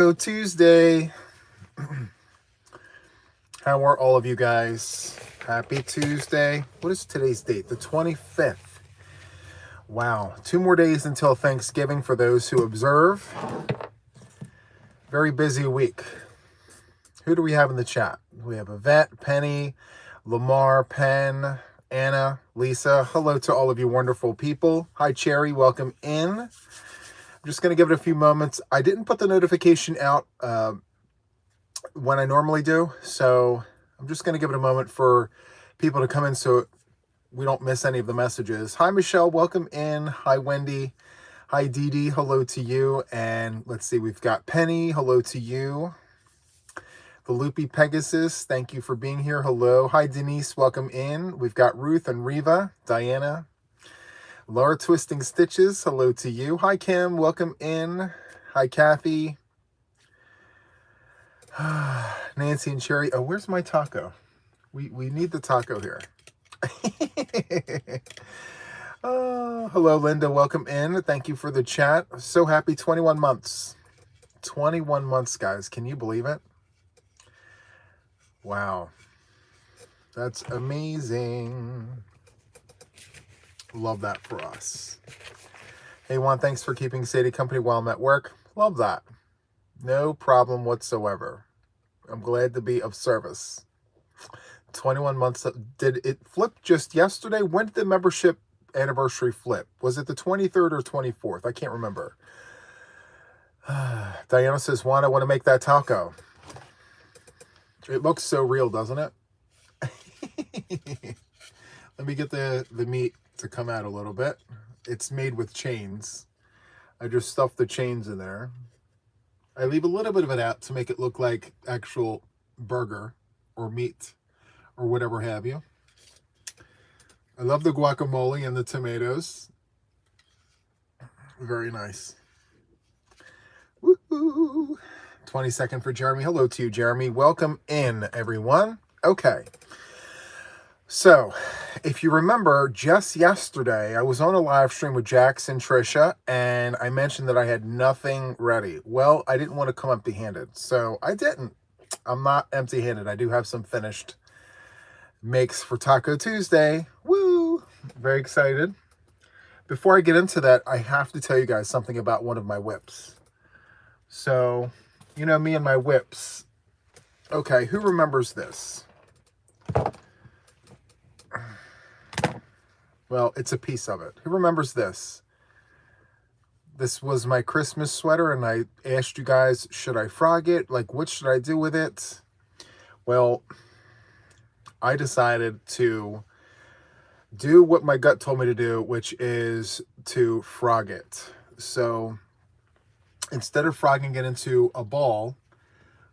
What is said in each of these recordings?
Tuesday. How are all of you guys? Happy Tuesday. What is today's date? The 25th. Wow. 2 more days until Thanksgiving for those who observe. Very busy week. Who do we have in the chat? We have Yvette, Penny, Lamar, Penn, Anna, Lisa. Hello to all of you wonderful people. Hi, Cherry. Welcome in. I'm just going to give it a few moments. I didn't put the notification out when I normally do, so I'm just going to give it a moment for people to come in so we don't miss any of the messages. Hi, Michelle. Welcome in. Hi, Wendy. Hi, Dee Dee. Hello to you. And let's see, we've got Penny. Hello to you. The Loopy Pegasus, thank you for being here. Hello. Hi, Denise. Welcome in. We've got Ruth and Reva. Diana. Laura Twisting Stitches. Hello to you. Hi, Kim. Welcome in. Hi, Kathy. Nancy and Cherry. Oh, where's my taco? We need the taco here. Hello, Linda. Welcome in. Thank you for the chat. So happy. 21 months. 21 months, guys. Can you believe it? Wow. That's amazing. Love that for us. Hey, Juan, thanks for keeping Sadie company while I'm at work. Love that. No problem whatsoever. I'm glad to be of service. 21 months. Did it flip just yesterday? When did the membership anniversary flip? Was it the 23rd or 24th? I can't remember. Diana says, Juan, I want to make that taco. It looks so real, doesn't it? Let me get the meat to come out a little bit. It's made with chains. I just stuffed the chains in there. I leave a little bit of it out to make it look like actual burger or meat or whatever have you. I love the guacamole and the tomatoes. Very nice. Woo-hoo. 20-second for Jeremy. Hello to you, Jeremy. Welcome in, everyone. Okay. So, if you remember, just yesterday, I was on a live stream with Jax and Trisha, and I mentioned that I had nothing ready. Well, I didn't want to come empty-handed, so I didn't. I'm not empty-handed. I do have some finished makes for Taco Tuesday. Woo! Very excited. Before I get into that, I have to tell you guys something about one of my whips. So, you know, me and my whips. Okay, who remembers this? Well, it's a piece of it. Who remembers this? This was my Christmas sweater, and I asked you guys, should I frog it? Like, what should I do with it? Well, I decided to do what my gut told me to do, which is to frog it. So instead of frogging it into a ball,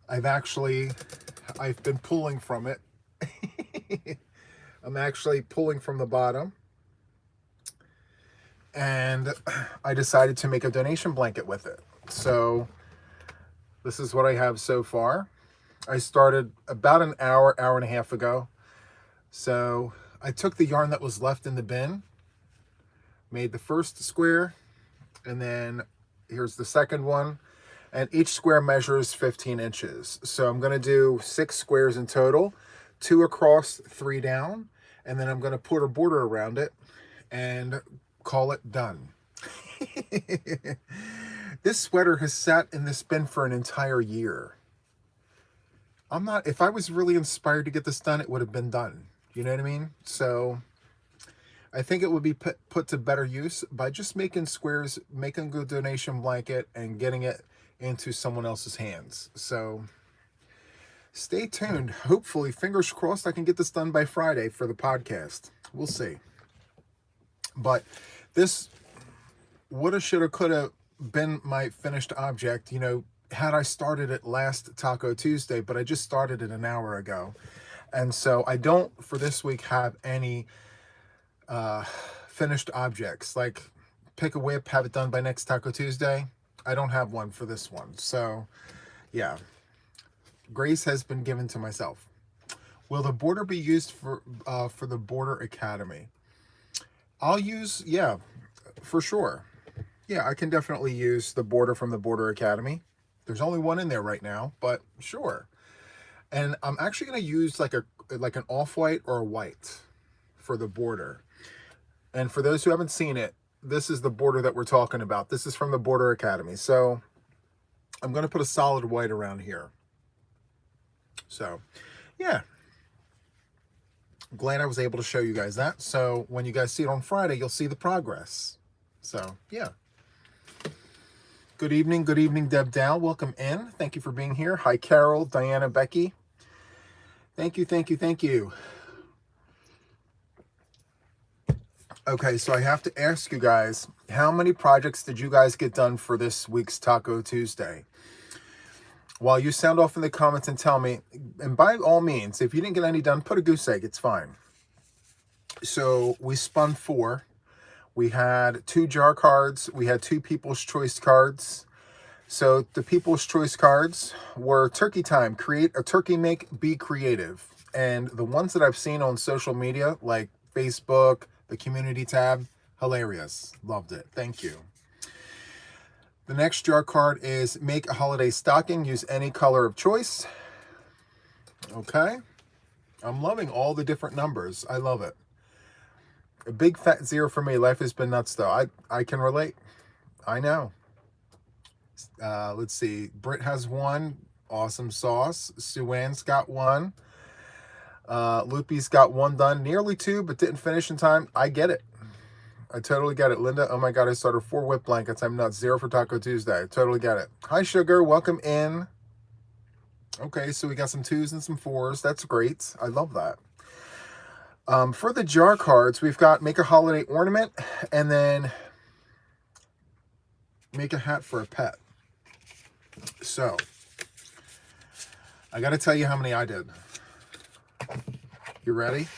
I've been pulling from it. I'm actually pulling from the bottom. And I decided to make a donation blanket with it. So this is what I have so far. I started about an hour and a half ago. So I took the yarn that was left in the bin, made the first square, and then here's the second one. And each square measures 15 inches. So I'm going to do 6 squares in total, 2 across, 3 down, and then I'm going to put a border around it and call it done. This sweater has sat in this bin for an entire year. If I was really inspired to get this done, it would have been done. You know what I mean? So I think it would be put to better use by just making squares, making a good donation blanket, and getting it into someone else's hands. So stay tuned. Hopefully, fingers crossed, I can get this done by Friday for the podcast. We'll see. But this woulda, shoulda, coulda been my finished object, you know, had I started it last Taco Tuesday, but I just started it an hour ago. And so I don't, for this week, have any finished objects. Like, pick a whip, have it done by next Taco Tuesday. I don't have one for this one. So, yeah. Grace has been given to myself. Will the border be used for the Border Academy? I'll use, yeah, for sure. Yeah, I can definitely use the border from the Border Academy. There's only one in there right now, but sure. And I'm actually going to use like an off-white or a white for the border. And for those who haven't seen it, this is the border that we're talking about. This is from the Border Academy. So I'm going to put a solid white around here. So yeah, I'm glad I was able to show you guys that. So when you guys see it on Friday, you'll see the progress. So yeah. Good evening, Deb Dow. Welcome in. Thank you for being here. Hi, Carol, Diana, Becky. Thank you, thank you, thank you. Okay, so I have to ask you guys, how many projects did you guys get done for this week's Taco Tuesday? While you sound off in the comments and tell me, and by all means, if you didn't get any done, put a goose egg, it's fine. So we spun 4. We had 2 jar cards. We had 2 People's Choice cards. So the People's Choice cards were Turkey Time, create a turkey make, be creative. And the ones that I've seen on social media, like Facebook, the community tab, hilarious. Loved it. Thank you. The next jar card is make a holiday stocking. Use any color of choice. Okay. I'm loving all the different numbers. I love it. A big fat 0 for me. Life has been nuts, though. I can relate. I know. Let's see. Britt has 1. Awesome sauce. Sue Ann's got 1. Loopy's got 1 done. Nearly 2, but didn't finish in time. I get it. I totally get it. Linda, oh my God, I started 4 whip blankets. I'm nuts. 0 for Taco Tuesday. I totally get it. Hi, Sugar. Welcome in. Okay, so we got some 2s and some 4s. That's great. I love that. For the jar cards, we've got make a holiday ornament and then make a hat for a pet. So, I got to tell you how many I did. You ready?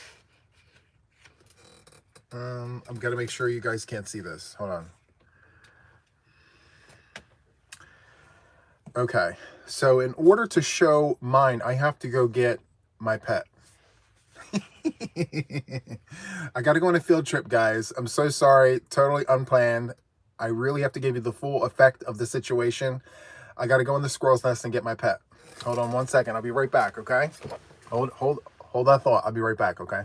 I'm going to make sure you guys can't see this. Hold on. Okay, so in order to show mine, I have to go get my pet. I got to go on a field trip, guys. I'm so sorry. Totally unplanned. I really have to give you the full effect of the situation. I got to go in the squirrel's nest and get my pet. Hold on 1 second. I'll be right back, okay? Hold that thought. I'll be right back, okay?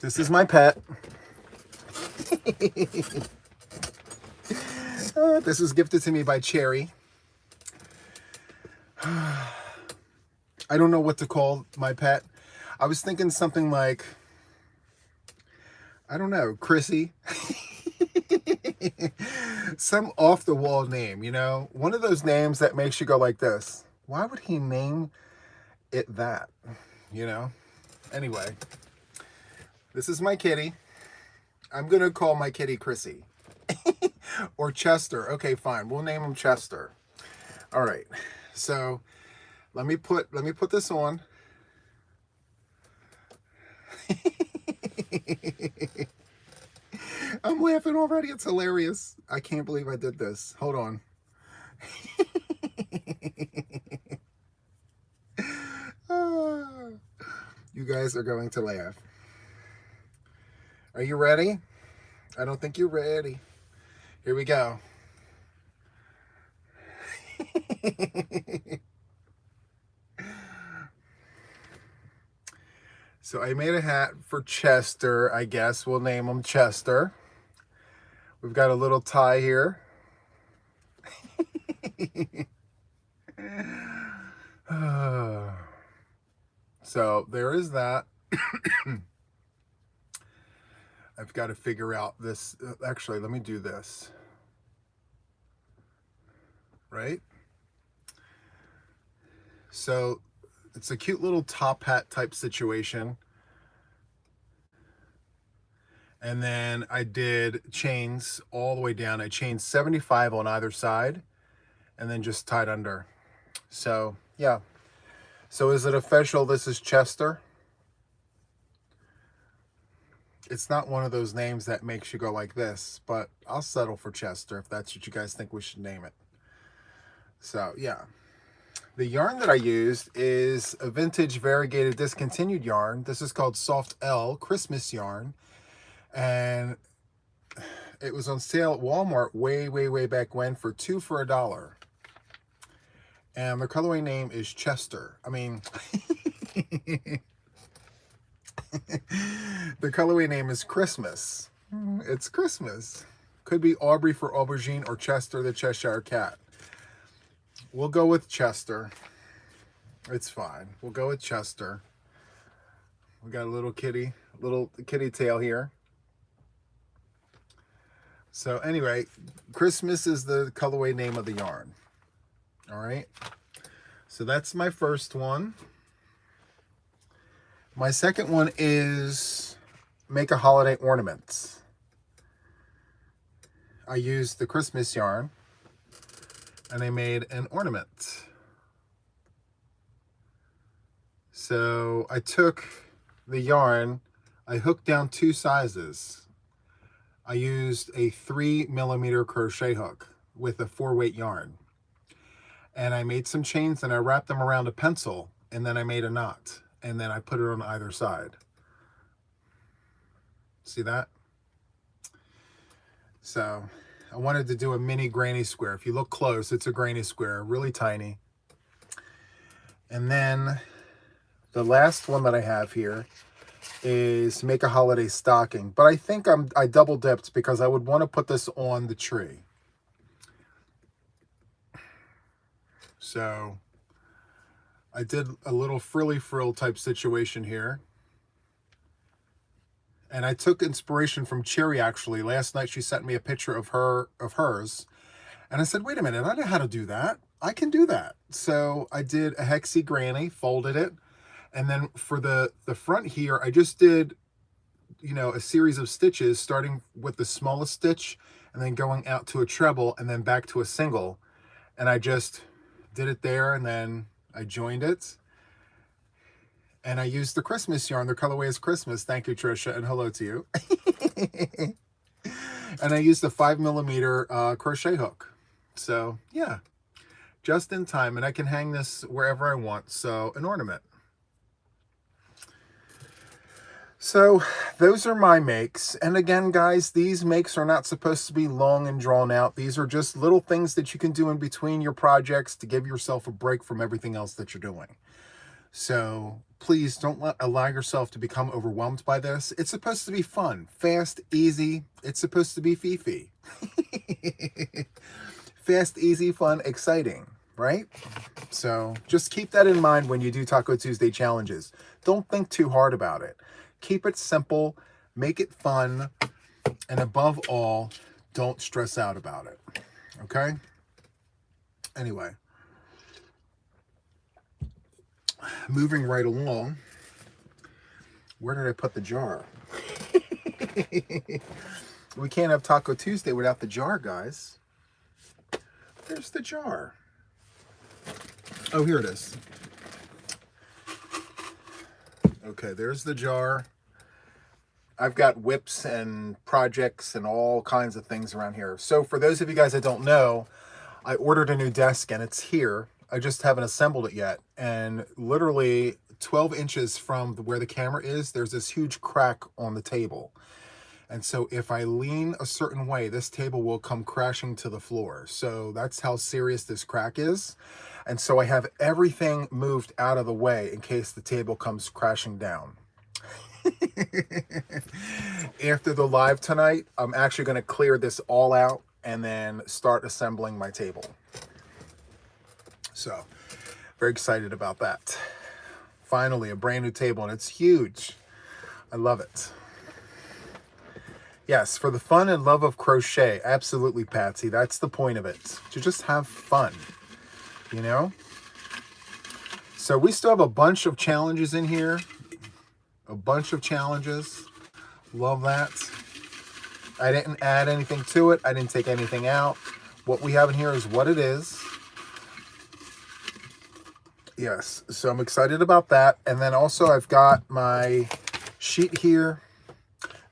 This is my pet. This was gifted to me by Cherry. I don't know what to call my pet. I was thinking something like, I don't know, Chrissy. Some off-the-wall name, you know? One of those names that makes you go like this. Why would he name it that? You know? Anyway, this is my kitty. I'm going to call my kitty Chrissy. Or Chester. Okay, fine. We'll name him Chester. All right. So, let me put this on. I'm laughing already. It's hilarious. I can't believe I did this. Hold on. You guys are going to laugh. Are you ready? I don't think you're ready. Here we go. So I made a hat for Chester, I guess. We'll name him Chester. We've got a little tie here. So there is that. I've got to figure out this. Actually, let me do this. Right? So it's a cute little top hat type situation. And then I did chains all the way down. I chained 75 on either side and then just tied under. So, yeah. So is it official? This is Chester. It's not one of those names that makes you go like this, but I'll settle for Chester if that's what you guys think we should name it. So yeah, the yarn that I used is a vintage variegated discontinued yarn. This is called Soft L Christmas yarn, and it was on sale at Walmart way back when for 2 for $1. And the colorway name is Chester. I mean, the colorway name is Christmas. It's Christmas. Could be Aubrey for aubergine or Chester the Cheshire Cat. We'll go with Chester. It's fine. We'll go with Chester. We got a little kitty tail here. So anyway, Christmas is the colorway name of the yarn. All right. So that's my first one. My second one is make a holiday ornament. I used the Christmas yarn and I made an ornament. So I took the yarn, I hooked down 2 sizes. I used a 3mm crochet hook with a 4-weight yarn. And I made some chains and I wrapped them around a pencil, and then I made a knot, and then I put it on either side. See that? So I wanted to do a mini granny square. If you look close, it's a granny square, really tiny. And then the last one that I have here is make a holiday stocking. But I think I double dipped because I would want to put this on the tree. So I did a little frilly frill type situation here. And I took inspiration from Cherry, actually. Last night she sent me a picture of hers. And I said, wait a minute, I know how to do that. I can do that. So I did a hexie granny, folded it. And then for the front here, I just did, you know, a series of stitches, starting with the smallest stitch and then going out to a treble and then back to a single. And I just did it there, and then I joined it. And I used the Christmas yarn. The colorway is Christmas. Thank you, Trisha, and hello to you. And I used a 5mm crochet hook. So yeah, just in time. And I can hang this wherever I want. So an ornament. So those are my makes. And again, guys, these makes are not supposed to be long and drawn out. These are just little things that you can do in between your projects to give yourself a break from everything else that you're doing. So please don't allow yourself to become overwhelmed by this. It's supposed to be fun, fast, easy. It's supposed to be Fifi. Fast, easy, fun, exciting, right? So just keep that in mind when you do Taco Tuesday challenges. Don't think too hard about it. Keep it simple, make it fun, and above all, don't stress out about it, okay? Anyway, moving right along, where did I put the jar? We can't have Taco Tuesday without the jar, guys. There's the jar. Oh, here it is. Okay, there's the jar. I've got whips and projects and all kinds of things around here. So for those of you guys that don't know, I ordered a new desk and it's here. I just haven't assembled it yet. And literally 12 inches from where the camera is, there's this huge crack on the table. And so if I lean a certain way, this table will come crashing to the floor. So that's how serious this crack is. And so I have everything moved out of the way in case the table comes crashing down. After the live tonight, I'm actually going to clear this all out and then start assembling my table. So, very excited about that. Finally, a brand new table, and it's huge. I love it. Yes, for the fun and love of crochet. Absolutely, Patsy. That's the point of it. To just have fun, you know? So we still have a bunch of challenges in here. A bunch of challenges. Love that. I didn't add anything to it. I didn't take anything out. What we have in here is what it is. Yes, so I'm excited about that. And then also I've got my sheet here.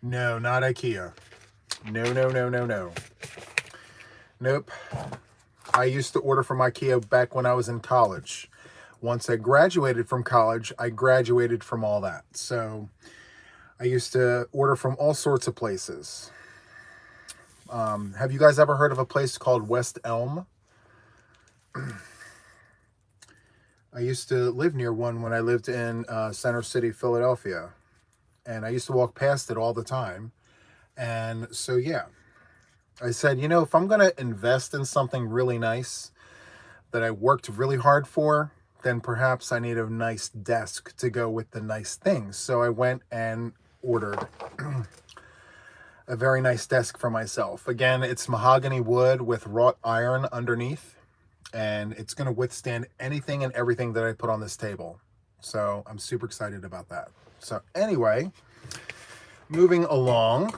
No, not IKEA. No. Nope. I used to order from IKEA back when I was in college. Once I graduated from college, I graduated from all that. So I used to order from all sorts of places. Have you guys ever heard of a place called West Elm? I used to live near one when I lived in Center City, Philadelphia. And I used to walk past it all the time. And so, yeah, I said, you know, if I'm going to invest in something really nice that I worked really hard for, then perhaps I need a nice desk to go with the nice things. So I went and ordered a very nice desk for myself. Again, it's mahogany wood with wrought iron underneath, and it's going to withstand anything and everything that I put on this table. So I'm super excited about that. So anyway, moving along,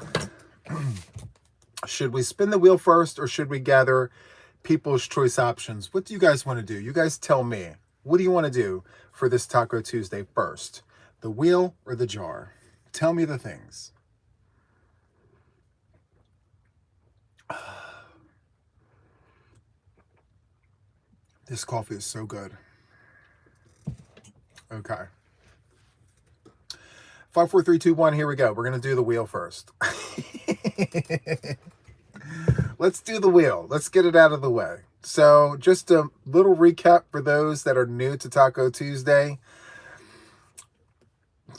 should we spin the wheel first or should we gather people's choice options? What do you guys want to do? You guys tell me. What do you want to do for this Taco Tuesday first? The wheel or the jar? Tell me the things. This coffee is so good. Okay. 5, 4, 3, 2, 1. Here we go. We're going to do the wheel first. Let's do the wheel. Let's get it out of the way. So just a little recap for those that are new to Taco Tuesday.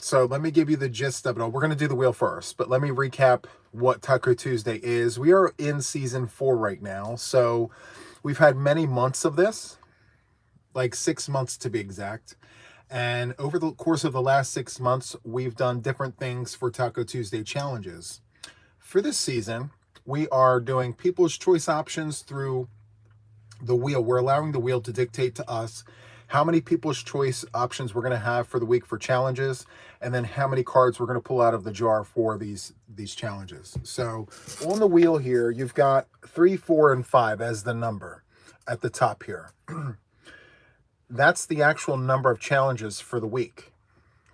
So let me give you the gist of it all. We're going to do the wheel first, but let me recap what Taco Tuesday is. We are in season 4 right now. So we've had many months of this, like 6 months to be exact. And over the course of the last 6 months, we've done different things for Taco Tuesday challenges. For this season, we are doing people's choice options through the wheel. We're allowing the wheel to dictate to us how many people's choice options we're going to have for the week for challenges, and then how many cards we're going to pull out of the jar for these challenges. So on the wheel here, you've got 3, 4, and 5 as the number at the top here. That's the actual number of challenges for the week.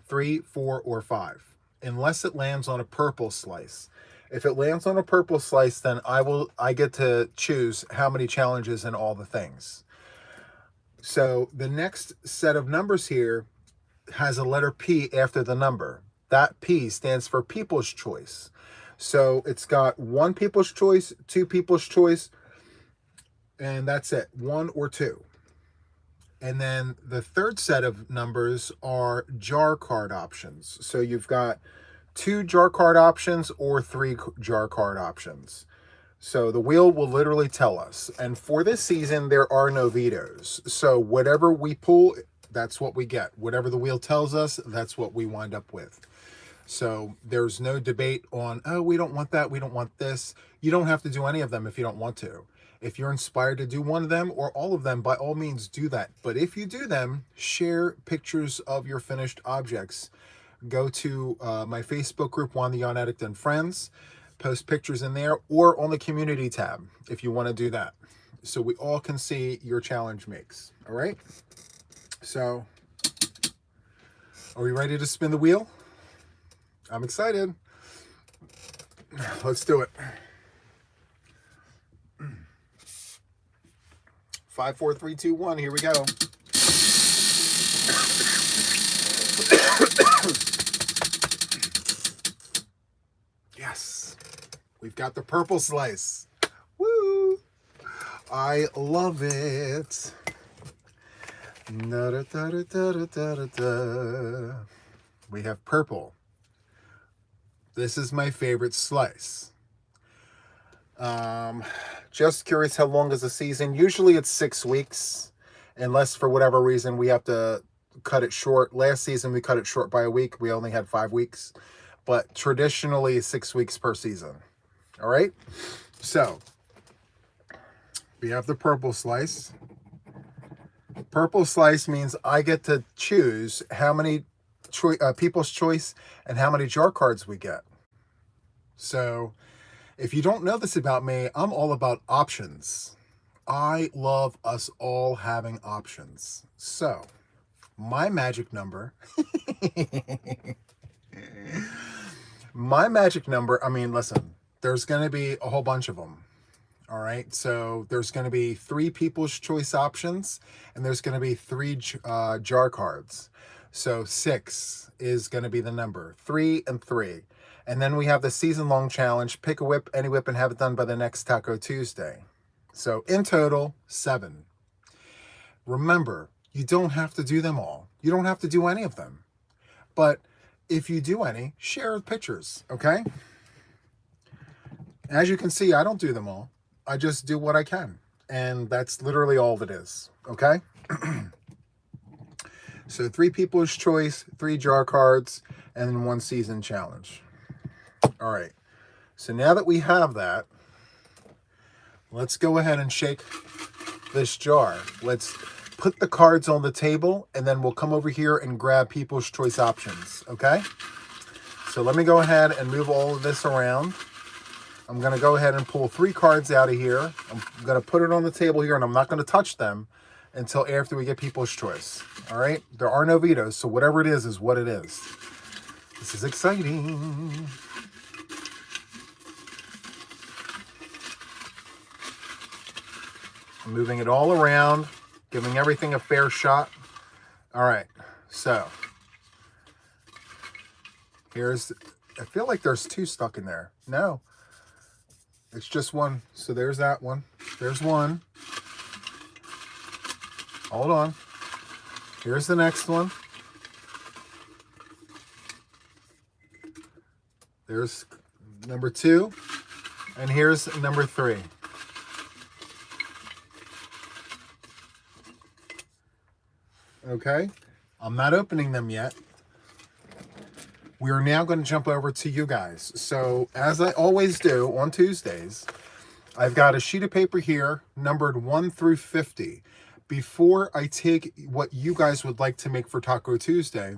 3, 4, or 5, unless it lands on a purple slice. If it lands on a purple slice, then I get to choose how many challenges and all the things. So the next set of numbers here has a letter P after the number. That P stands for people's choice. So it's got 1 people's choice, 2 people's choice, and that's it, 1 or 2. And then the third set of numbers are jar card options. So you've got 2 jar card options or 3 jar card options. So the wheel will literally tell us. And for this season, there are no vetoes. So whatever we pull, that's what we get. Whatever the wheel tells us, that's what we wind up with. So there's no debate on, oh, we don't want that, we don't want this. You don't have to do any of them if you don't want to. If you're inspired to do one of them or all of them, by all means do that. But if you do them, share pictures of your finished objects. Go to my Facebook group, Juan the Addict and Friends. Post pictures in there or on the community tab if you want to do that. So we all can see your challenge makes. All right. So are we ready to spin the wheel? I'm excited. Let's do it. 5, 4, 3, 2, 1. Here we go. Yes, we've got the purple slice. Woo! I love it. We have purple. This is my favorite slice. Just curious, how long is the season? Usually it's 6 weeks, unless for whatever reason we have to cut it short. Last season we cut it short by a week. We only had 5 weeks, but traditionally 6 weeks per season. All right. So we have the purple slice. Purple slice means I get to choose how many people's choice and how many jar cards we get. So if you don't know this about me, I'm all about options. I love us all having options. So my magic number, I mean, listen, there's going to be a whole bunch of them. All right, so there's going to be 3 People's Choice options, and there's going to be 3 jar cards. So 6 is going to be the number, 3 and 3. And then we have the season-long challenge, pick a whip, any whip, and have it done by the next Taco Tuesday. So in total, 7. Remember, you don't have to do them all. You don't have to do any of them. But if you do any, share pictures, okay? As you can see, I don't do them all. I just do what I can. And that's literally all it is, okay? So 3 People's Choice, 3 jar cards, and then 1 season challenge. All right. So now that we have that, let's go ahead and shake this jar. Let's put the cards on the table, and then we'll come over here and grab People's Choice options, okay? So let me go ahead and move all of this around. I'm going to go ahead and pull 3 cards out of here. I'm going to put it on the table here, and I'm not going to touch them until after we get People's Choice. All right? There are no vetoes, so whatever it is what it is. This is exciting. I'm moving it all around, giving everything a fair shot. All right, so here's, I feel like there's 2 stuck in there. No. It's just 1. So there's that one. There's 1. Hold on. Here's the next one. There's number 2. And here's number 3. Okay. I'm not opening them yet. We are now going to jump over to you guys. So as I always do on Tuesdays, I've got a sheet of paper here numbered 1 through 50. Before I take what you guys would like to make for Taco Tuesday,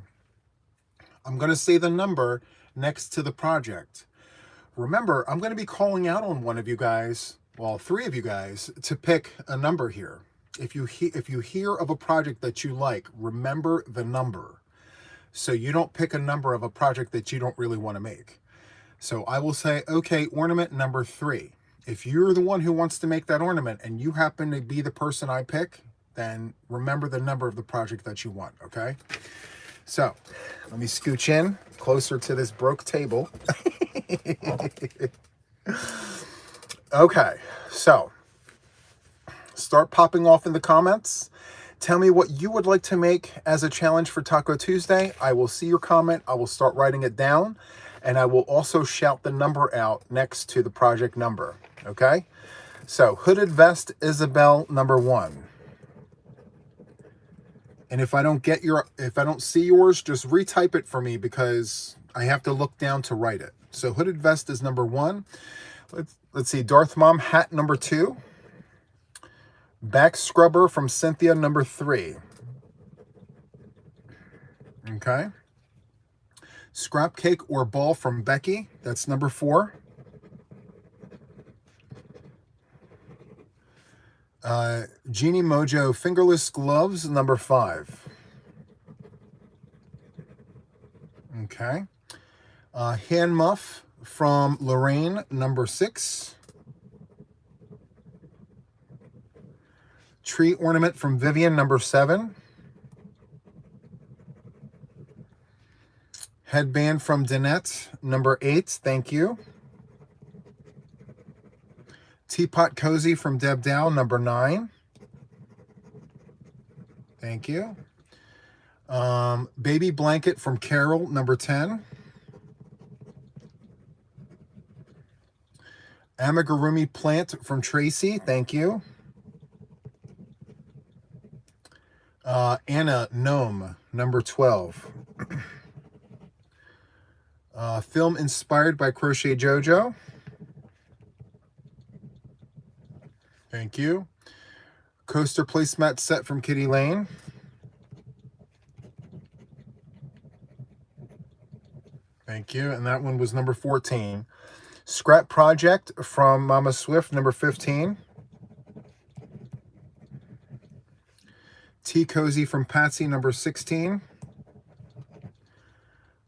I'm going to say the number next to the project. Remember, I'm going to be calling out on one of you guys, well, 3 of you guys, to pick a number here. If you hear of a project that you like, remember the number. So you don't pick a number of a project that you don't really want to make. So I will say, okay, ornament number 3. If you're the one who wants to make that ornament and you happen to be the person I pick, then remember the number of the project that you want, okay? So let me scooch in closer to this broke table. Okay, so start popping off in the comments. Tell me what you would like to make as a challenge for Taco Tuesday. I will see your comment. I will start writing it down. And I will also shout the number out next to the project number. Okay? So, hooded vest, Isabel, number 1. And if I don't see yours, just retype it for me because I have to look down to write it. So, hooded vest is number 1. Let's see, Darth Mom hat number 2. Back scrubber from Cynthia, number 3. Okay. Scrap cake or ball from Becky. That's number 4. Genie Mojo fingerless gloves, number 5. Okay. Hand muff from Lorraine, number 6. Tree ornament from Vivian, number 7. Headband from Danette, number 8. Thank you. Teapot cozy from Deb Dow, number 9. Thank you. Baby blanket from Carol, number 10. Amigurumi plant from Tracy. Thank you. Anna Gnome, number 12. Film inspired by Crochet Jojo. Thank you. Coaster placemat set from Kitty Lane. Thank you. And that one was number 14. Scrap project from Mama Swift, number 15. Tea Cozy from Patsy, number 16.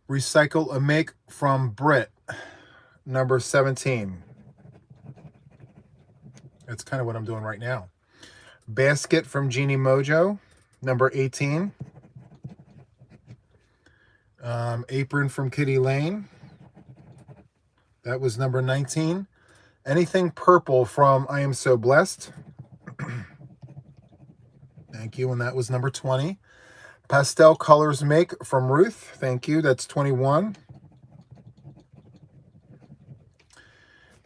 Recycle a Make from Brit, number 17. That's kind of what I'm doing right now. Basket from Genie Mojo, number 18. Apron from Kitty Lane. That was number 19. Anything purple from I Am So Blessed. Thank you. And that was number 20. Pastel Colors Make from Ruth. Thank you. That's 21.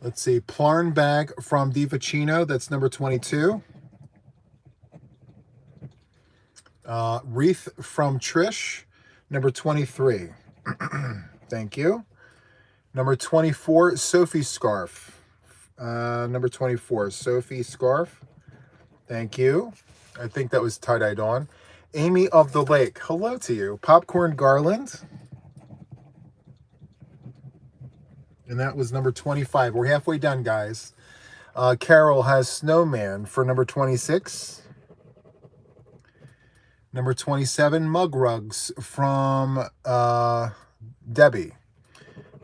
Let's see. Plarn Bag from Divacino. That's number 22. Wreath from Trish. Number 23. Thank you. Number 24, Sophie Scarf. Number 24, Sophie Scarf. Thank you. I think that was Tie-Dye Dawn. Amy of the Lake. Hello to you. Popcorn Garland. And that was number 25. We're halfway done, guys. Carol has Snowman for number 26. Number 27, Mug Rugs from Debbie.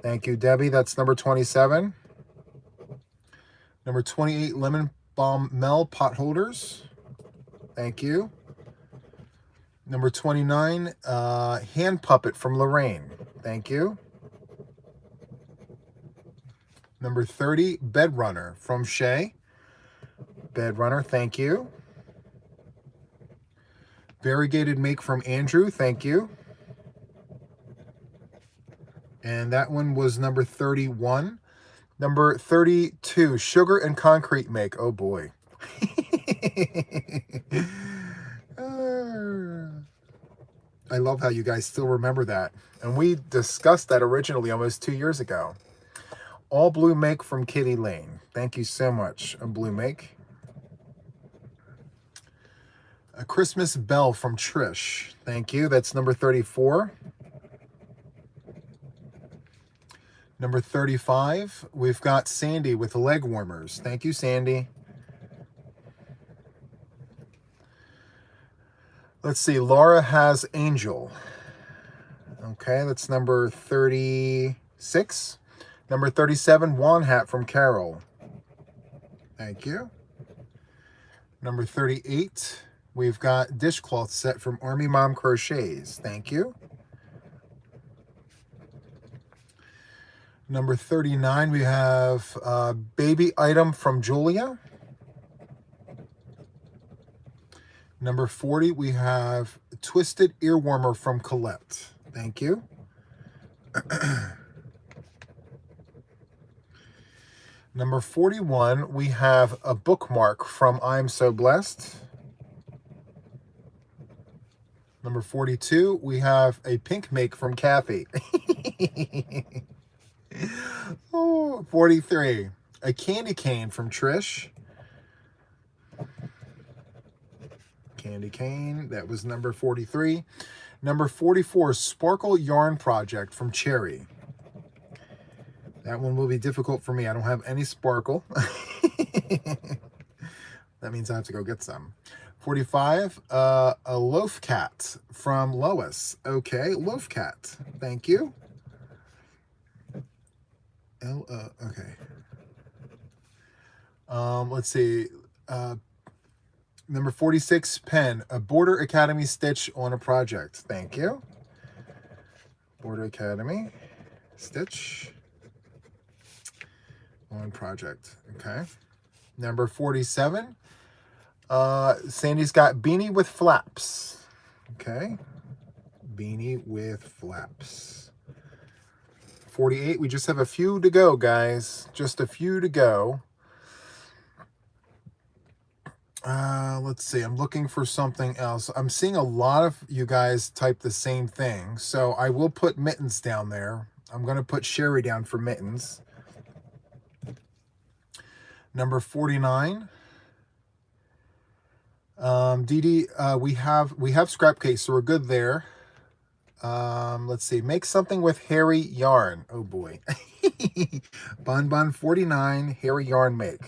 Thank you, Debbie. That's number 27. Number 28, Lemon Balm Mel Pot Holders. Thank you. Number 29, Hand Puppet from Lorraine. Thank you. Number 30, Bed Runner from Shay. Bed Runner, thank you. Variegated Make from Andrew, thank you. And that one was number 31. Number 32, Sugar and Concrete Make. Oh boy. I love how you guys still remember that. And we discussed that originally almost 2 years ago. All Blue Make from Kitty Lane. Thank you so much, Blue Make. A Christmas Bell from Trish. Thank you. That's number 34. Number 35, we've got Sandy with leg warmers. Thank you, Sandy. Let's see, Laura has Angel. Okay, that's number 36. Number 37, Juan hat from Carol. Thank you. Number 38, we've got dishcloth set from Army Mom Crochets. Thank you. Number 39, we have baby item from Julia. Number 40, we have twisted ear warmer from Colette. Thank you. Number 41, we have a bookmark from I'm So Blessed. Number 42, we have a pink make from Kathy. Oh, 43, a candy cane from Trish. Candy cane, that was number 43. Number 44, Sparkle Yarn Project from Cherry. That one will be difficult for me. I don't have any sparkle. That means I have to go get some. 45, a Loaf Cat from Lois. Okay, Loaf Cat. Thank you. Okay. Let's see. Number 46, Pen, a Border Academy stitch on a project. Thank you. Border Academy stitch on project. Okay. Number 47, Sandy's got Beanie with Flaps. Okay. Beanie with Flaps. 48, we just have a few to go, guys. Just a few to go. Let's see. I'm looking for something else. I'm seeing a lot of you guys type the same thing. So I will put Mittens down there. I'm going to put Sherry down for Mittens. Number 49. Dee Dee, we have scrap case, so we're good there. Let's see. Make something with hairy yarn. Oh boy. Bun Bun 49, hairy yarn make.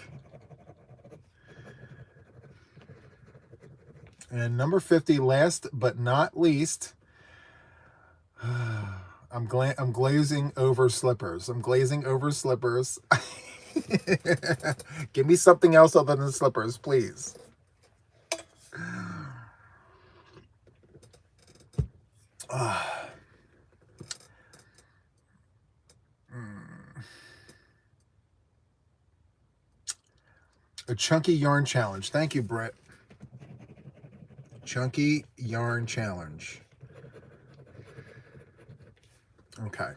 And number 50, last but not least, I'm glazing over slippers. I'm glazing over slippers. Give me something else other than slippers, please. A chunky yarn challenge. Thank you, Brett. Chunky yarn challenge. Okay.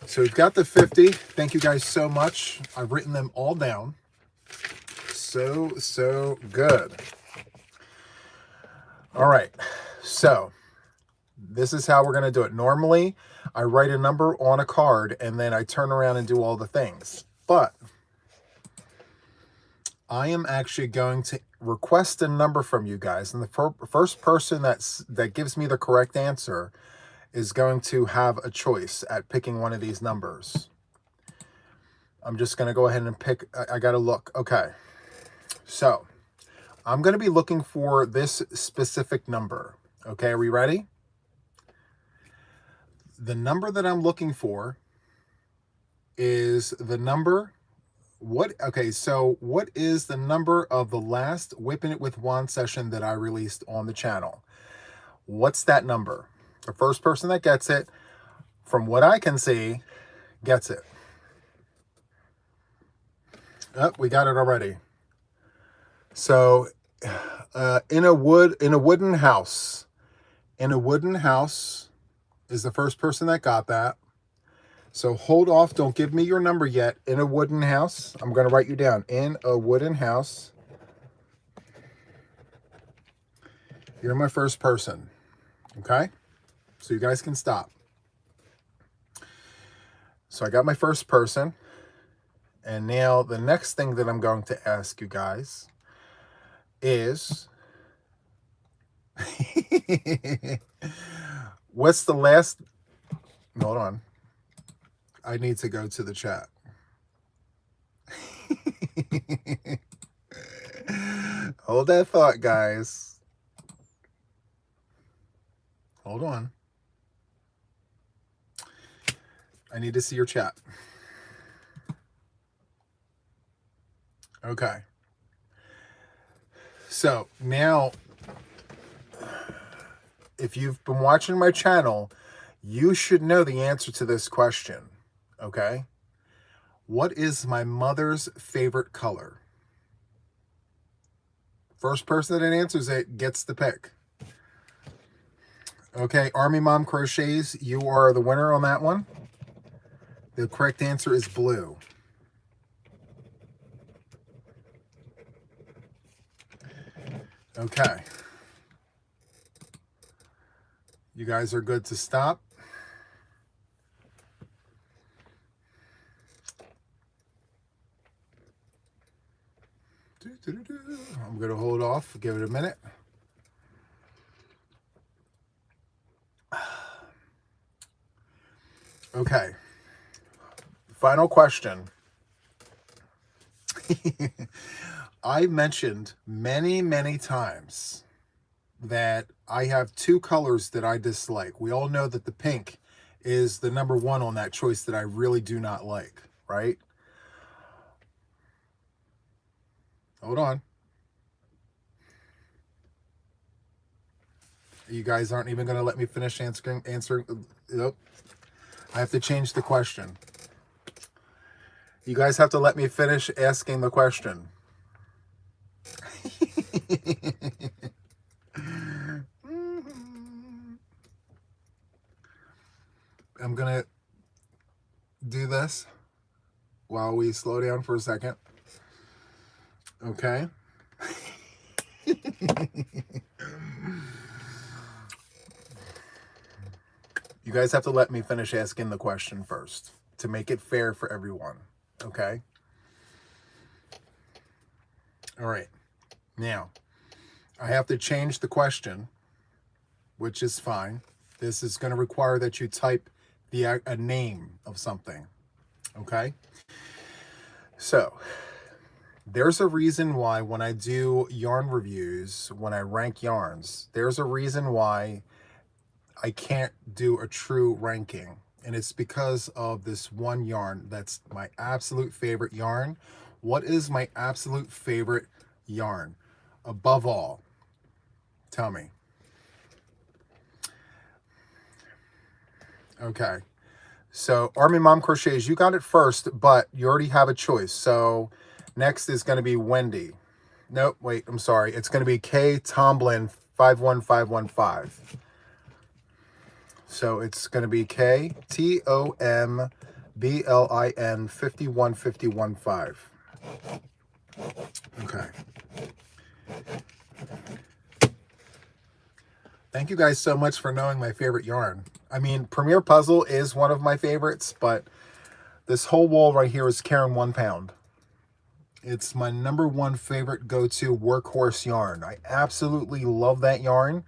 So we've got the 50. Thank you guys so much. I've written them all down. So good. All right. So this is how we're going to do it. Normally, I write a number on a card and then I turn around and do all the things. But I am actually going to request a number from you guys. And the first person that gives me the correct answer is going to have a choice at picking one of these numbers. I'm just going to go ahead and pick. I got to look. Okay. So I'm going to be looking for this specific number. Okay. Are we ready? The number that I'm looking for is the number. Okay, so what is the number of the last Whipping It with Juan session that I released on the channel? What's that number? The first person that gets it, from what I can see, gets it. Oh, we got it already. So, in a wooden house. In a wooden house is the first person that got that. So hold off. Don't give me your number yet. In a wooden house. I'm going to write you down. In a wooden house. You're my first person. Okay? So you guys can stop. So I got my first person. And now the next thing that I'm going to ask you guys is... what's the last... Hold on. I need to go to the chat. Hold that thought, guys. Hold on. I need to see your chat. Okay. So now, if you've been watching my channel, you should know the answer to this question. Okay. What is my mother's favorite color? First person that answers it gets the pick. Okay, Army Mom Crochets, you are the winner on that one. The correct answer is blue. Okay. You guys are good to stop. I'm going to hold off, give it a minute. Okay. Final question. I mentioned many times that I have two colors that I dislike. We all know that the pink is the number one on that choice that I really do not like, right? Hold on. You guys aren't even going to let me finish answering. Nope. I have to change the question. You guys have to let me finish asking the question. I'm going to do this while we slow down for a second. Okay. You guys have to let me finish asking the question first to make it fair for everyone. Okay. All right. Now, I have to change the question, which is fine. This is going to require that you type a name of something. Okay. So, there's a reason why when I do yarn reviews, when I rank yarns, there's a reason why I can't do a true ranking And it's because of this one yarn that's my absolute favorite yarn. What is my absolute favorite yarn? Above all, tell me. Okay. So Army Mom Crochets, you got it first, but you already have a choice. So next is going to be Wendy. Nope, wait, I'm sorry. It's going to be K Tomlin 51515. So it's going to be K Tomblin 51515. Okay. Thank you guys so much for knowing my favorite yarn. I mean, Premier Puzzle is one of my favorites, but this whole wall right here is Caron 1 pound. It's my #1 favorite go-to workhorse yarn. I absolutely love that yarn.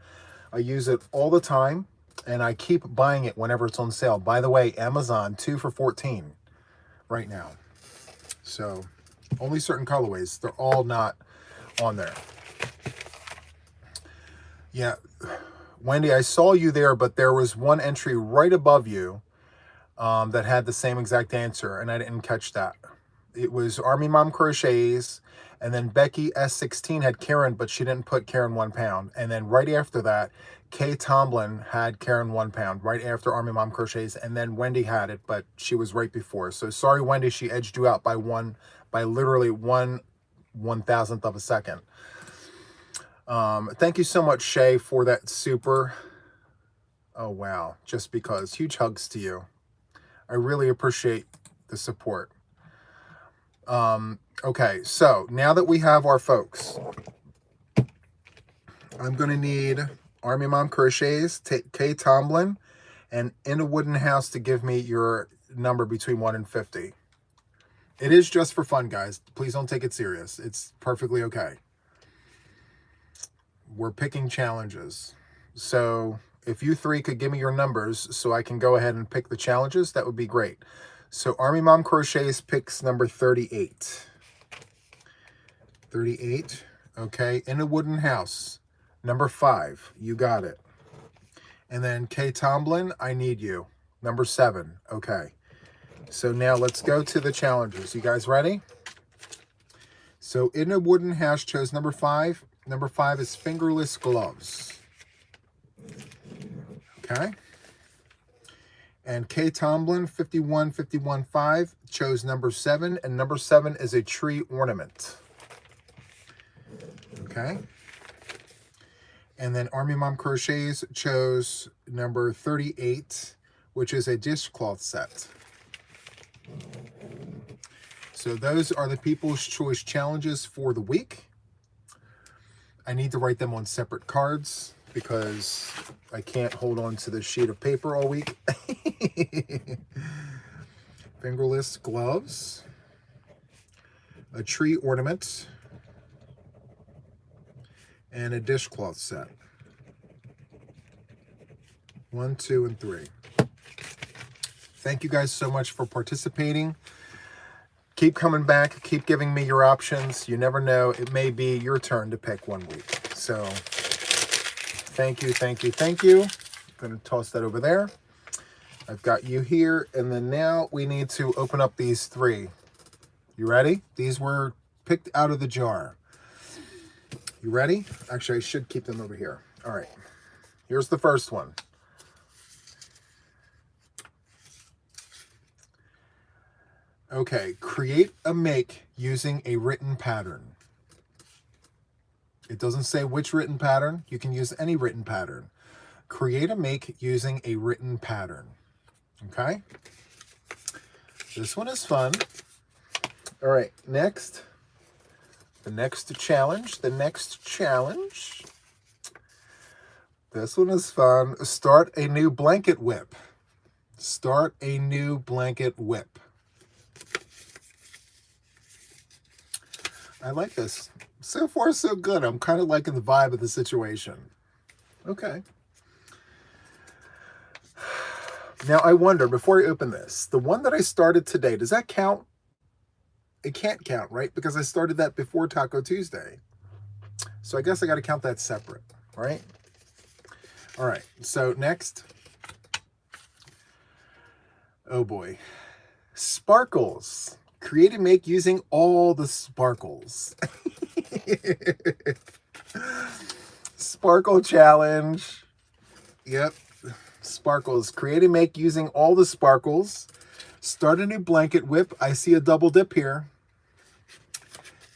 I use it all the time, and I keep buying it whenever it's on sale. By the way, Amazon 2 for $14 right now. So only certain colorways. They're all not on there. Yeah, Wendy, I saw you there, but there was one entry right above you that had the same exact answer, and I didn't catch that. It was Army Mom Crochets, and then Becky S16 had Caron, but she didn't put Caron 1 pound. And then right after that, Kay Tomlin had Caron 1 pound, right after Army Mom Crochets, and then Wendy had it, but she was right before. So sorry, Wendy, she edged you out by literally 1/1000th of a second. Thank you so much, Shay, for that super. Oh, wow. Just because. Huge hugs to you. I really appreciate the support. Okay, so now that we have our folks, I'm going to need Army Mom Crochets, Kay Tomlin, and In a Wooden House to give me your number between 1 and 50. It is just for fun, guys. Please don't take it serious. It's perfectly okay. We're picking challenges. So if you three could give me your numbers so I can go ahead and pick the challenges, that would be great. So Army Mom Crochets picks number 38. 38. Okay. In a Wooden House, number 5. You got it. And then Kay Tomlin, I Need You, number 7. Okay. So now let's go to the challenges. You guys ready? So In a Wooden House chose number 5. Number 5 is Fingerless Gloves. Okay. And Kay Tomlin, 51515, chose number 7. And number 7 is a tree ornament. Okay. And then Army Mom Crochets chose number 38, which is a dishcloth set. So those are the People's Choice challenges for the week. I need to write them on separate cards because I can't hold on to this sheet of paper all week. Fingerless gloves, a tree ornament, and a dishcloth set. 1, 2, and 3. Thank you guys so much for participating. Keep coming back. Keep giving me your options. You never know. It may be your turn to pick one week. So thank you, thank you, thank you. I'm going to toss that over there. I've got you here. And then now we need to open up these 3. You ready? These were picked out of the jar. You ready? Actually, I should keep them over here. All right. Here's the first one. Okay, create a make using a written pattern. It doesn't say which written pattern. You can use any written pattern. Create a make using a written pattern. Okay? This one is fun. All right, next. The next challenge. This one is fun. Start a new blanket whip. Start a new blanket whip. I like this. So far, so good. I'm kind of liking the vibe of the situation. Okay. Now, I wonder, before I open this, the one that I started today, does that count? It can't count, right? Because I started that before Taco Tuesday. So I guess I got to count that separate, right? All right. So next. Oh boy. Sparkles. Create and make using all the sparkles. Sparkle challenge. Yep. Sparkles. Create and make using all the sparkles. Start a new blanket whip. I see a double dip here.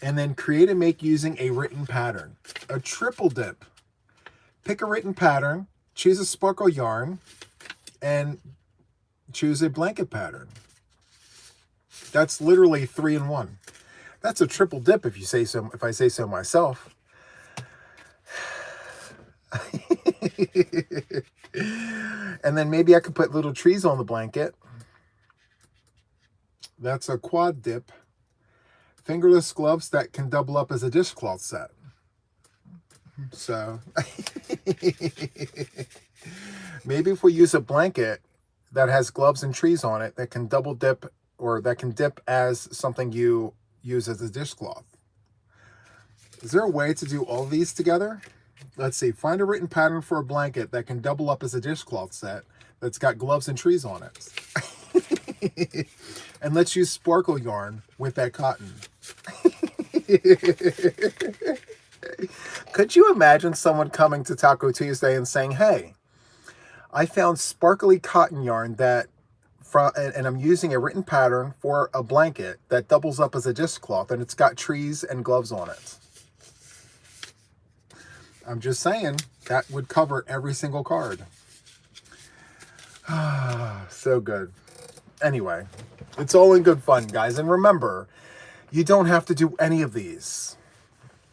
And then create and make using a written pattern. A triple dip. Pick a written pattern. Choose a sparkle yarn. And choose a blanket pattern. That's literally 3 in 1. That's a triple dip if you say so, if I say so myself. And then maybe I could put little trees on the blanket. That's a quad dip. Fingerless gloves that can double up as a dishcloth set. So maybe if we use a blanket that has gloves and trees on it that can double dip, or that can dip as something you use as a dishcloth. Is there a way to do all these together? Let's see. Find a written pattern for a blanket that can double up as a dishcloth set that's got gloves and trees on it. And let's use sparkle yarn with that cotton. Could you imagine someone coming to Taco Tuesday and saying, hey, I found sparkly cotton yarn that and I'm using a written pattern for a blanket that doubles up as a dishcloth, and it's got trees and gloves on it. I'm just saying, that would cover every single card. So good. Anyway, it's all in good fun, guys. And remember, you don't have to do any of these.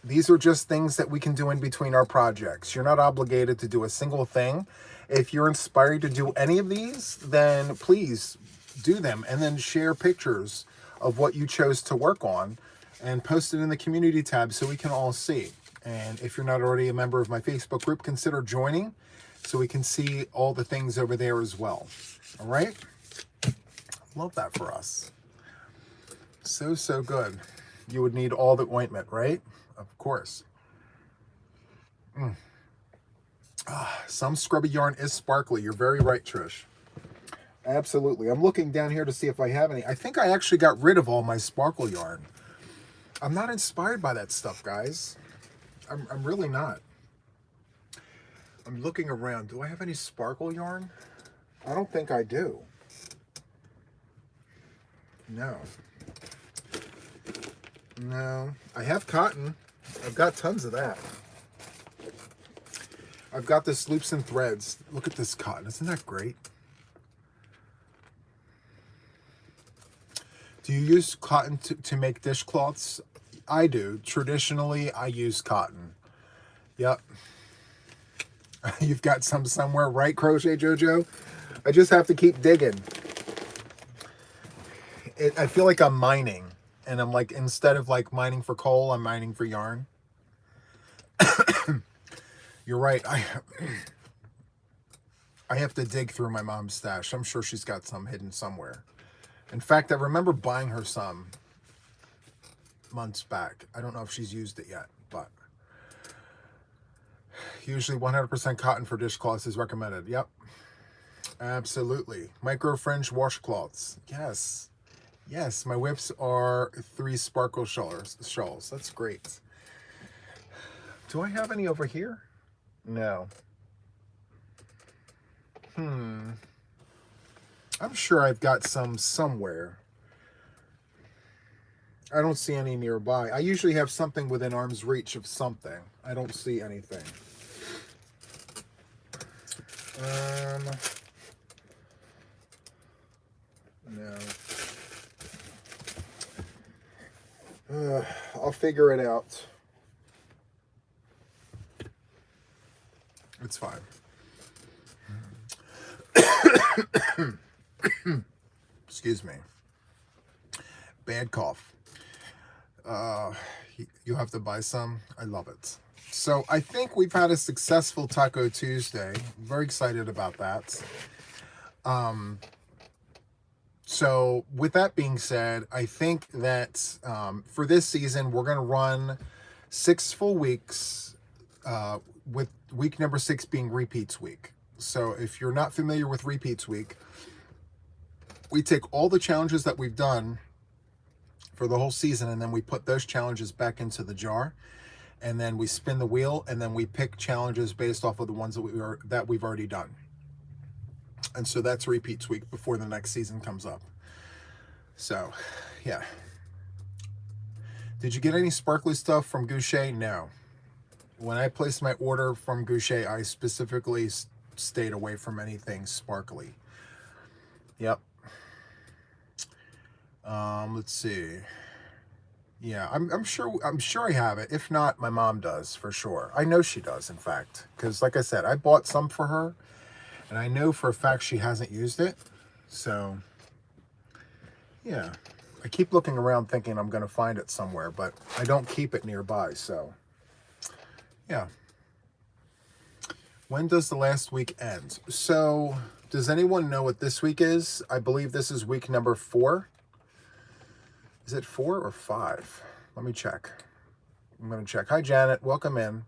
These are just things that we can do in between our projects. You're not obligated to do a single thing. If you're inspired to do any of these, then please do them, and then share pictures of what you chose to work on and post it in the community tab so we can all see. And if you're not already a member of my Facebook group, consider joining so we can see all the things over there as well. All right? Love that for us. So, so good. You would need all the ointment, right? Of course. Some scrubby yarn is sparkly. You're very right, Trish. Absolutely. I'm looking down here to see if I have any. I think I actually got rid of all my sparkle yarn. I'm not inspired by that stuff, guys. I'm really not. I'm looking around. Do I have any sparkle yarn? I don't think I do. No. No. I have cotton. I've got tons of that. I've got this loops and threads. Look at this cotton. Isn't that great? Do you use cotton to make dishcloths? I do. Traditionally, I use cotton. Yep. You've got some somewhere, right, Crochet Jojo? I just have to keep digging. I feel like I'm mining. And I'm like, instead of like mining for coal, I'm mining for yarn. You're right. I have to dig through my mom's stash. I'm sure she's got some hidden somewhere. In fact, I remember buying her some months back. I don't know if she's used it yet, but usually 100% cotton for dishcloths is recommended. Yep. Absolutely. Micro fringe washcloths. Yes. Yes, my whips are 3 sparkle shawls. That's great. Do I have any over here? No. I'm sure I've got some somewhere. I don't see any nearby. I usually have something within arm's reach of something. I don't see anything. No. I'll figure it out. It's fine. Excuse me. Bad cough. You'll have to buy some. I love it. So I think we've had a successful Taco Tuesday. I'm very excited about that. So with that being said, I think that for this season, we're going to run 6 full weeks, with week number 6 being repeats week. So if you're not familiar with repeats week, we take all the challenges that we've done for the whole season, and then we put those challenges back into the jar, and then we spin the wheel, and then we pick challenges based off of the ones that we've already done. And so that's repeats week before the next season comes up. So, yeah. Did you get any sparkly stuff from Goucher? No. When I placed my order from Goucher, I specifically stayed away from anything sparkly. Yep. Let's see. Yeah, I'm sure I have it. If not, my mom does for sure. I know she does, in fact, because like I said, I bought some for her, and I know for a fact she hasn't used it. So, yeah, I keep looking around thinking I'm going to find it somewhere, but I don't keep it nearby. So, yeah. When does the last week end? So, does anyone know what this week is? I believe this is week number 4. Is it 4 or 5? Let me check. I'm going to check. Hi, Janet. Welcome in.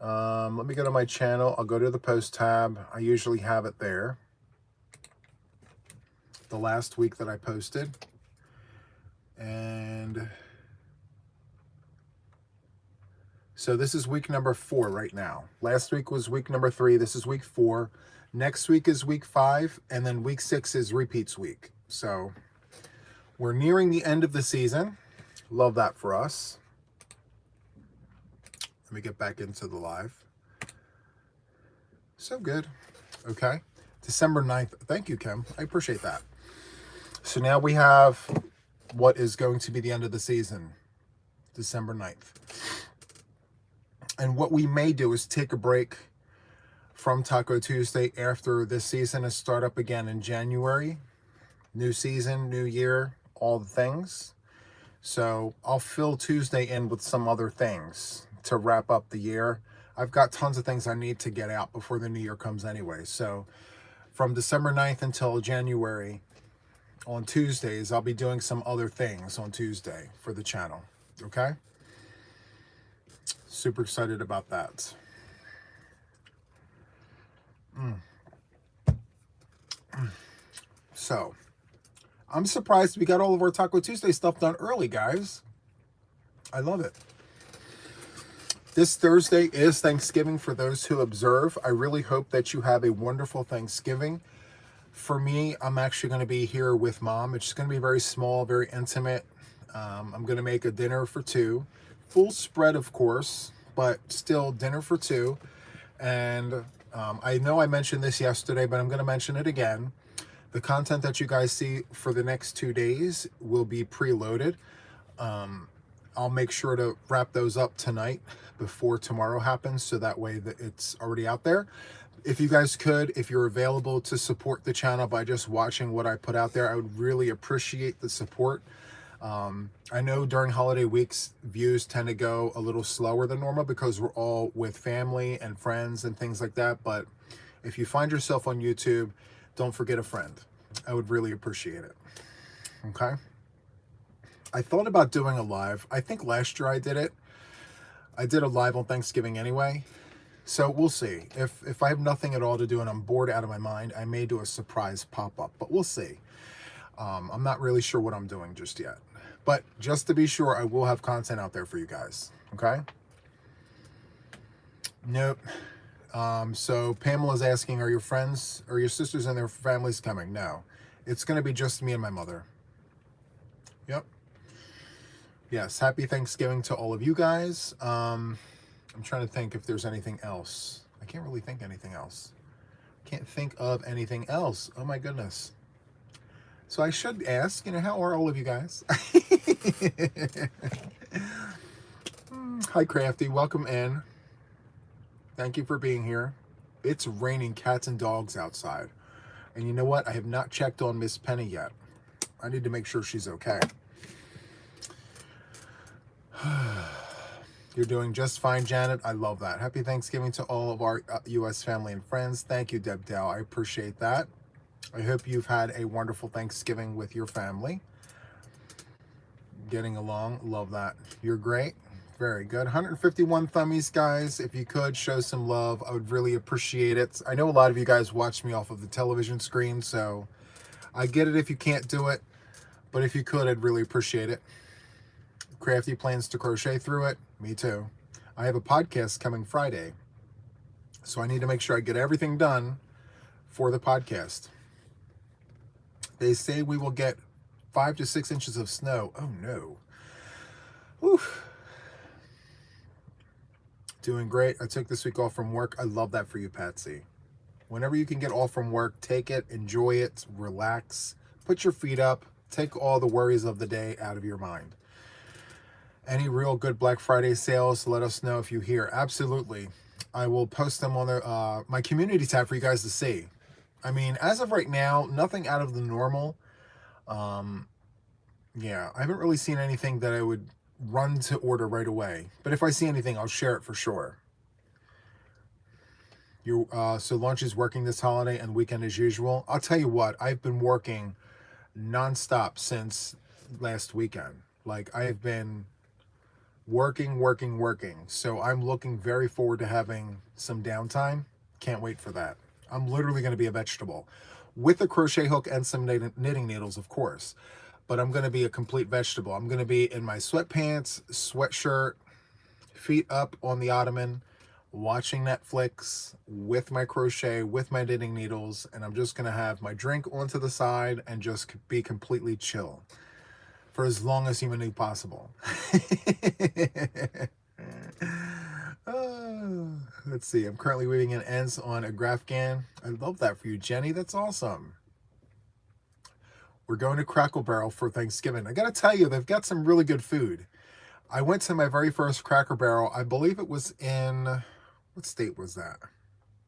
Let me go to my channel. I'll go to the post tab. I usually have it there. The last week that I posted. And so this is week number 4 right now. Last week was week number 3. This is week 4. Next week is week 5. And then week 6 is repeats week. So we're nearing the end of the season. Love that for us. Let me get back into the live. So good. Okay. December 9th. Thank you, Kim. I appreciate that. So now we have what is going to be the end of the season. December 9th. And what we may do is take a break from Taco Tuesday after this season is start up again in January. New season, new year, all the things. So I'll fill Tuesday in with some other things to wrap up the year. I've got tons of things I need to get out before the new year comes anyway. So from December 9th until January, on Tuesdays, I'll be doing some other things on Tuesday for the channel. Okay? Super excited about that. So, I'm surprised we got all of our Taco Tuesday stuff done early, guys. I love it. This Thursday is Thanksgiving for those who observe. I really hope that you have a wonderful Thanksgiving. For me, I'm actually going to be here with Mom. It's going to be very small, very intimate. I'm going to make a dinner for 2. Full spread, of course, but still dinner for 2. And I know I mentioned this yesterday, but I'm going to mention it again. The content that you guys see for the next 2 days will be preloaded. I'll make sure to wrap those up tonight before tomorrow happens, so that way that it's already out there. If you guys could, if you're available to support the channel by just watching what I put out there, I would really appreciate the support. I know during holiday weeks, views tend to go a little slower than normal because we're all with family and friends and things like that. But if you find yourself on YouTube, don't forget a friend. I would really appreciate it. Okay? I thought about doing a live. I think last year I did it. I did a live on Thanksgiving anyway. So we'll see. If I have nothing at all to do and I'm bored out of my mind, I may do a surprise pop-up, but we'll see. I'm not really sure what I'm doing just yet. But just to be sure, I will have content out there for you guys. Okay? Nope. So Pamela's asking, are your friends or your sisters and their families coming? No. It's going to be just me and my mother. Yep. Yes. Happy Thanksgiving to all of you guys. I'm trying to think if there's anything else. I can't really think anything else. Can't think of anything else. Oh my goodness. So I should ask, how are all of you guys? Hi, Crafty. Welcome in. Thank you for being here. It's raining cats and dogs outside. And you know what? I have not checked on Miss Penny yet. I need to make sure she's okay. You're doing just fine, Janet. I love that. Happy Thanksgiving to all of our U.S. family and friends. Thank you, Deb Dow. I appreciate that. I hope you've had a wonderful Thanksgiving with your family. Getting along. Love that. You're great. Very good. 151 thummies, guys. If you could show some love, I would really appreciate it. I know a lot of you guys watch me off of the television screen, so I get it if you can't do it, but if you could, I'd really appreciate it. Crafty plans to crochet through it. Me too. I have a podcast coming Friday, so I need to make sure I get everything done for the podcast. They say we will get 5 to 6 inches of snow. Oh no. Whew. Doing great. I took this week off from work. I love that for you, Patsy. Whenever you can get off from work, take it, enjoy it, relax, put your feet up, take all the worries of the day out of your mind. Any real good Black Friday sales, let us know if you hear. Absolutely. I will post them on my community tab for you guys to see. I mean, as of right now, nothing out of the normal. Yeah, I haven't really seen anything that I would run to order right away. But if I see anything, I'll share it for sure. So lunch is working this holiday and weekend as usual. I'll tell you what, I've been working nonstop since last weekend. Like, I have been working. So I'm looking very forward to having some downtime. Can't wait for that. I'm literally going to be a vegetable with a crochet hook and some knitting needles, of course. But I'm going to be a complete vegetable. I'm going to be in my sweatpants, sweatshirt, feet up on the ottoman, watching Netflix with my crochet, with my knitting needles, and I'm just going to have my drink onto the side and just be completely chill for as long as humanly possible. Let's see. I'm currently weaving in ends on a Grafgan. I love that for you, Jenny. That's awesome. We're going to Crackle Barrel for Thanksgiving. I got to tell you, they've got some really good food. I went to my very first Cracker Barrel. I believe it was in, what state was that?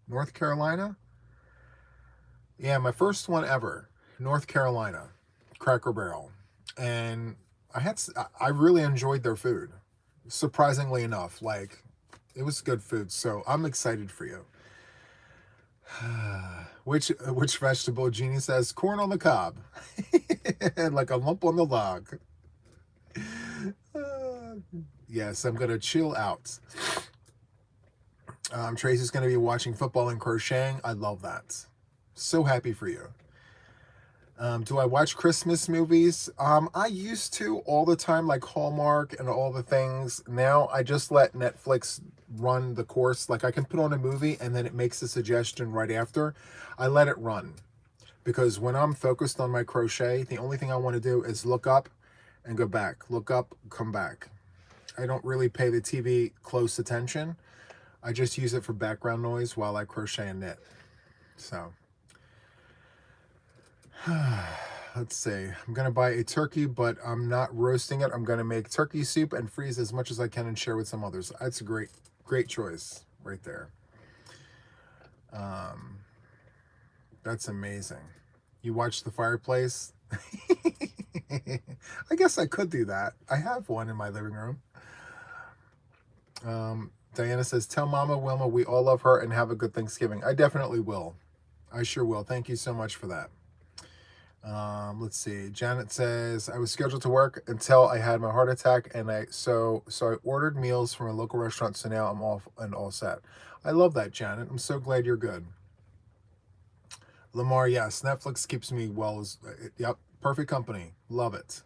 North Carolina? Yeah, my first one ever. North Carolina, Cracker Barrel. And I really enjoyed their food. Surprisingly enough, like, it was good food. So I'm excited for you. Which vegetable? Jeannie says corn on the cob. Like a lump on the log. Yes, I'm gonna chill out. Tracy's gonna be watching football and crocheting. I love that. So happy for you. Do I watch Christmas movies? I used to all the time, like Hallmark and all the things. Now I just let Netflix run the course. Like, I can put on a movie and then it makes a suggestion right after. I let it run because when I'm focused on my crochet, the only thing I want to do is look up and go back. Look up, come back. I don't really pay the TV close attention. I just use it for background noise while I crochet and knit. So let's see. I'm going to buy a turkey, but I'm not roasting it. I'm going to make turkey soup and freeze as much as I can and share with some others. That's a great choice right there. That's amazing. You watch the fireplace? I guess I could do that. I have one in my living room. Diana says, tell Mama Wilma we all love her and have a good Thanksgiving. I definitely will. I sure will. Thank you so much for that. Let's see. Janet says, I was scheduled to work until I had my heart attack, and so I ordered meals from a local restaurant, so now I'm off and all set. I love that, Janet. I'm so glad you're good. Lamar, yes, Netflix keeps me well. Yep, perfect company. Love it.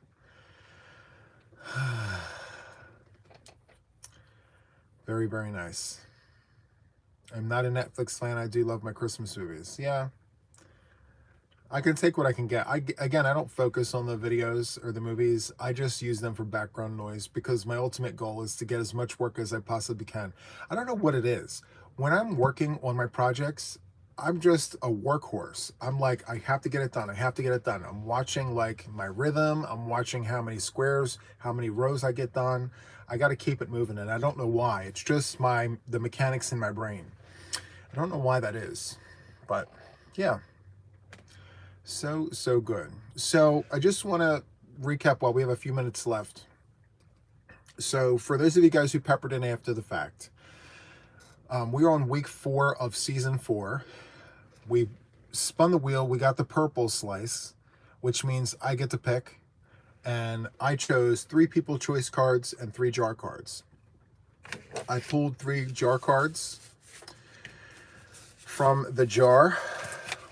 Very, very nice. I'm not a Netflix fan. I do love my Christmas movies. Yeah. I can take what I can get. Again, I don't focus on the videos or the movies. I just use them for background noise because my ultimate goal is to get as much work as I possibly can. I don't know what it is. When I'm working on my projects, I'm just a workhorse. I'm like, I have to get it done. I have to get it done. I'm watching like my rhythm. I'm watching how many squares, how many rows I get done. I got to keep it moving, and I don't know why. It's just the mechanics in my brain. I don't know why that is, but yeah. So good. So I just want to recap while we have a few minutes left. So for those of you guys who peppered in after the fact, we're on week 4 of season 4. We spun the wheel. We got the purple slice, which means I get to pick. And I chose 3 people choice cards and 3 jar cards. I pulled 3 jar cards from the jar.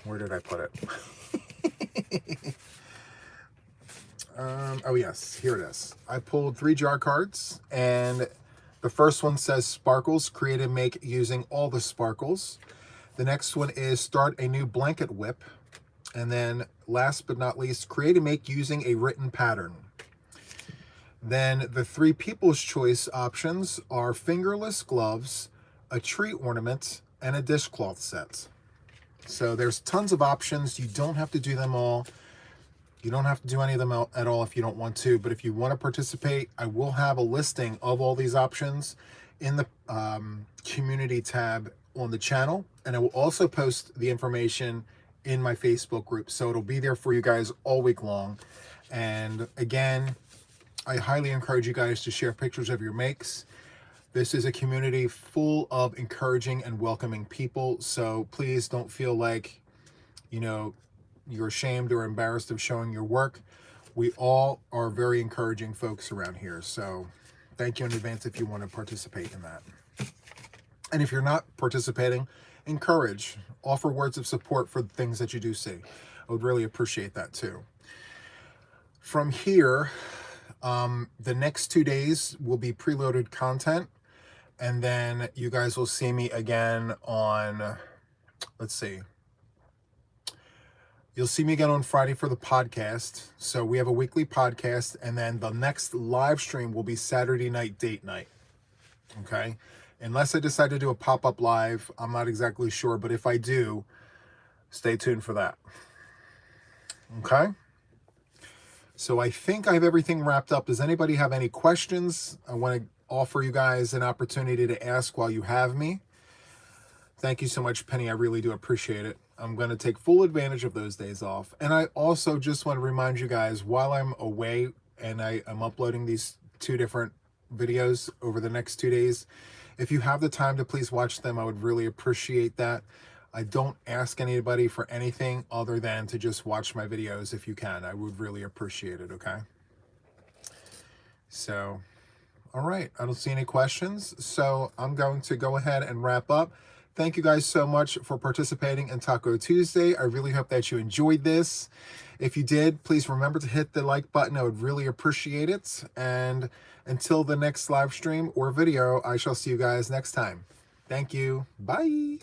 Where did I put it? Oh yes, here it is. I pulled 3 jar cards, and the first one says Sparkles, create and make using all the sparkles. The next one is start a new blanket whip. And then last but not least, create and make using a written pattern. Then the 3 people's choice options are fingerless gloves, a tree ornament, and a dishcloth set. So there's tons of options. You don't have to do them all. You don't have to do any of them at all if you don't want to, but if you want to participate, I will have a listing of all these options in the community tab on the channel, and I will also post the information in my Facebook group, so it'll be there for you guys all week long. And again, I highly encourage you guys to share pictures of your makes. This is a community full of encouraging and welcoming people, so please don't feel like, you know, you're ashamed or embarrassed of showing your work. We all are very encouraging folks around here, so thank you in advance if you want to participate in that. And if you're not participating, encourage, offer words of support for the things that you do see. I would really appreciate that too. From here, the next 2 days will be preloaded content, and then you guys will see me again on, let's see, you'll see me again on Friday for the podcast. So we have a weekly podcast, and then the next live stream will be Saturday night date night. Okay? Unless I decide to do a pop-up live, I'm not exactly sure, but if I do, stay tuned for that. Okay? So I think I have everything wrapped up. Does anybody have any questions? I want to offer you guys an opportunity to ask while you have me. Thank you so much, Penny. I really do appreciate it. I'm going to take full advantage of those days off. And I also just want to remind you guys, while I'm away and I'm uploading these 2 different videos over the next 2 days, if you have the time to please watch them, I would really appreciate that. I don't ask anybody for anything other than to just watch my videos if you can. I would really appreciate it, okay? So, all right. I don't see any questions. So I'm going to go ahead and wrap up. Thank you guys so much for participating in Taco Tuesday. I really hope that you enjoyed this. If you did, please remember to hit the like button. I would really appreciate it. And until the next live stream or video, I shall see you guys next time. Thank you. Bye.